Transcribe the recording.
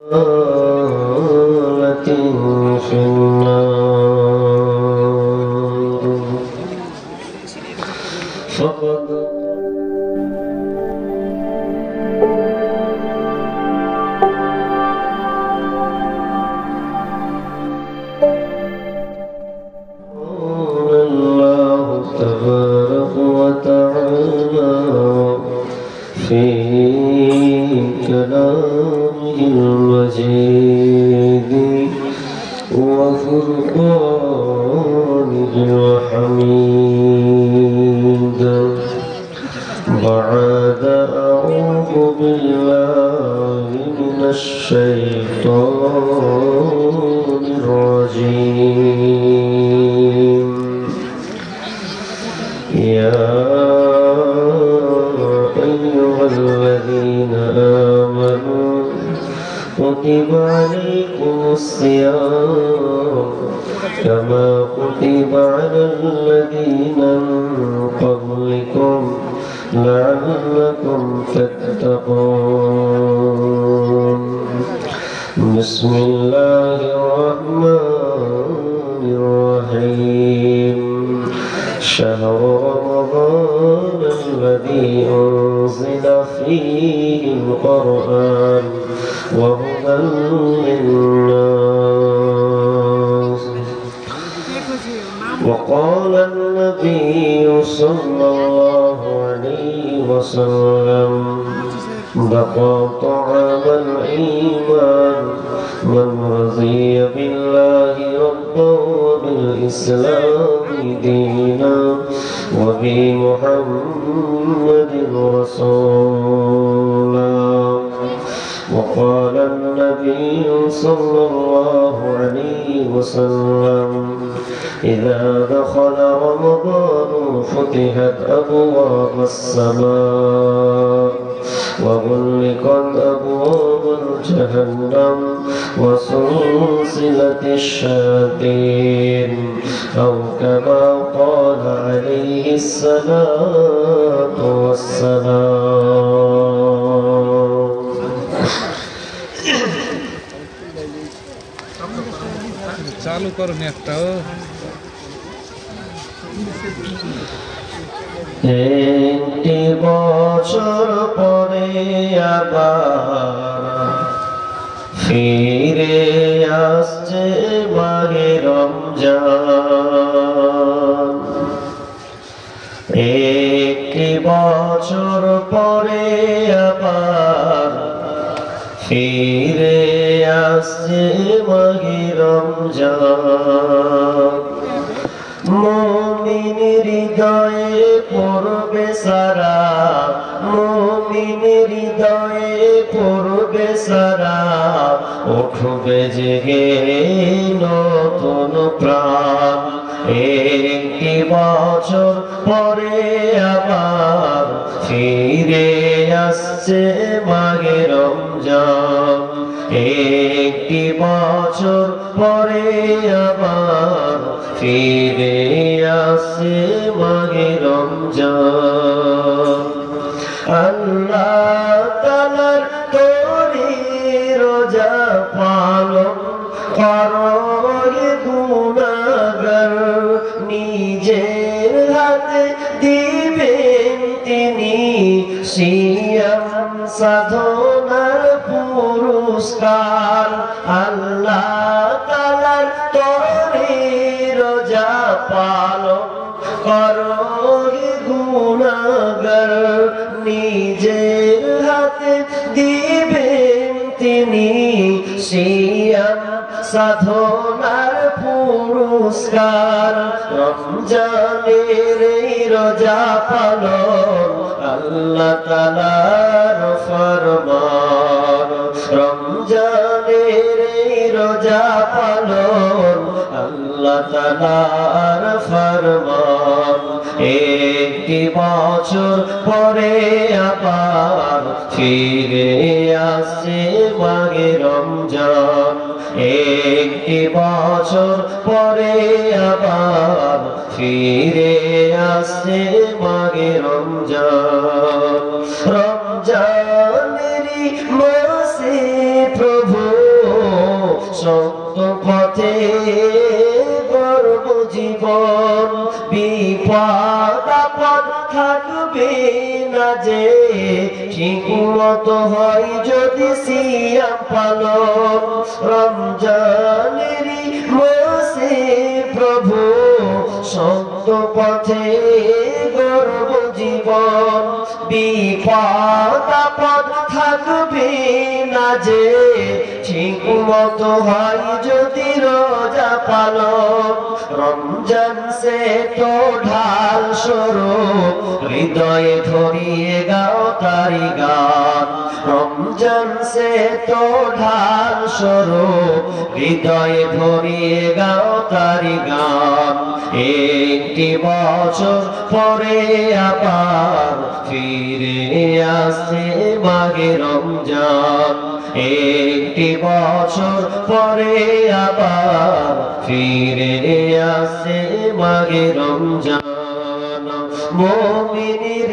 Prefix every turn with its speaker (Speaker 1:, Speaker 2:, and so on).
Speaker 1: في النار فقد الله تبارك وتعالى في كلامه المجيد وفرقانه الحميد بعد أعوذ بالله من الشيطان الرجيم يا أيها الذين آمنوا كتب عليكم الصيام كما كتب على الذين من قبلكم لعلكم تتقون بسم الله الرحمن الرحيم شهر رمضان الذي أنزل فيه القرآن وهدى للناس وقال النبي صلى الله عليه وسلم بقى طعام الإيمان من رضي بالله ربا وبالإسلام دينا وبمحمد رسولا وقال النبي صلى الله عليه وسلم إذا دخل رمضان فتحت أبواب السماء وغلقت أبواب جهنم وسلسلت الشياطين أو كما قال عليه الصلاة والسلام
Speaker 2: চালু করুন একটাও
Speaker 1: একটি বছর পরে আবার ফিরে আসছে মাহে রমজান একটি বছর পরে আবার ফিরে আসছে মাহে রমজান মুমিন হৃদয়ে পড়বে সারা মুমিন হৃদয়ে পড়বে সারা উঠবে জেগে নতুন প্রাণ একটি বছর পরে আবার ফিরে আসছে মাহে রমজান একটি বছর পরে আবার ফিরে আসছে মাহে রমজান আল্লাহ তাআলার তরি রোজা পালন করো গুনাহগার নিজের হাতে দিবেন তিনি সিয়াম সাধনার পুরস্কার আল্লাহ তাআলার তরি রোজা পালন করো গুনাহগার নিজের হাতে দিবেন তিনি সিয়াম সাধনার পুরস্কার রমজানের এই রোজা পালন আল্লাহ তাআলার ফরমান রমজানের এই রোজা পালন আল্লাহ তাআলার ফরমান একটি বছর পরে আবার ফিরে আসছে মাহে রমজান একটি বছর পরে আবার ফিরে আসছে মাহে রমজান রমজানেরই মাসে প্রভু সত্য পথে গর্ব জীবন বিপদ আপদ থাকবে না যে ঠিক মতো হয় যদি সিয়াম পালন রমজানেরই মাসে প্রভু সত্য পথে গর্ব জীবন বিপদ আপদ থাকবে না যে ঠিক মতো হয় যদি রোজা পালন রমজান সে তো ঢাল স্বরূপ হৃদয়ে ধরিয়ে গাও তারি গান রমজান সে তো ঢাল স্বরূপ হৃদয়ে ধরিয়ে গাও তারি গান একটি বছর পরে আবার ফিরে আসে মাঘে রমজান একটি বছর পরে আবার ফিরে আসে মাঘে রমজান মুমিনের